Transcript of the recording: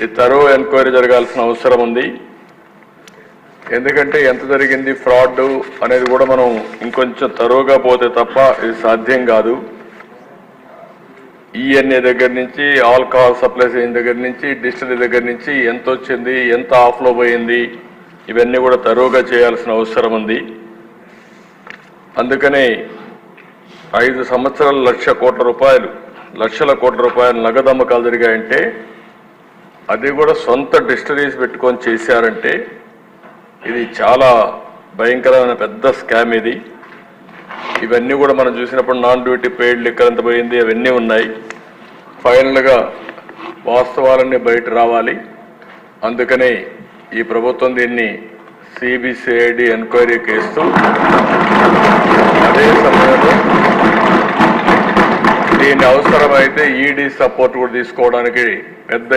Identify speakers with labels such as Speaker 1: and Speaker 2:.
Speaker 1: ఈ తరో ఎంక్వైరీ జరగాల్సిన అవసరం ఉంది. ఎందుకంటే ఎంత జరిగింది ఫ్రాడ్ అనేది కూడా మనం ఇంకొంచెం తరోగా పోతే తప్ప ఇది సాధ్యం కాదు. ఈఎన్ఏ దగ్గర నుంచి ఆల్కహాల్ సప్లై చేయని దగ్గర నుంచి డిస్టిలరీ దగ్గర నుంచి ఎంత వచ్చింది, ఎంత ఆఫ్లో పోయింది, ఇవన్నీ కూడా తరోగా చేయాల్సిన అవసరం ఉంది. అందుకనే 5 సంవత్సరాలు లక్షల కోట్ల రూపాయలు నగదు అమ్మకాలు జరిగాయంటే అది కూడా సొంత డిస్టిలరీస్ పెట్టుకొని చేశారంటే ఇది చాలా భయంకరమైన పెద్ద స్కామ్ ఇది. ఇవన్నీ కూడా మనం చూసినప్పుడు నాన్ డ్యూటీ పెయిడ్ లిక్కర్ ఎంత పోయింది అవన్నీ ఉన్నాయి. ఫైనల్గా వాస్తవాలన్నీ బయట రావాలి. అందుకనే ఈ ప్రభుత్వం దీన్ని సిబిసిఐడి ఎంక్వైరీకి ఇస్తూ అదే సమయంలో దీన్ని అవసరమైతే ఈడీ సపోర్ట్ కూడా తీసుకోవడానికి పెద్ద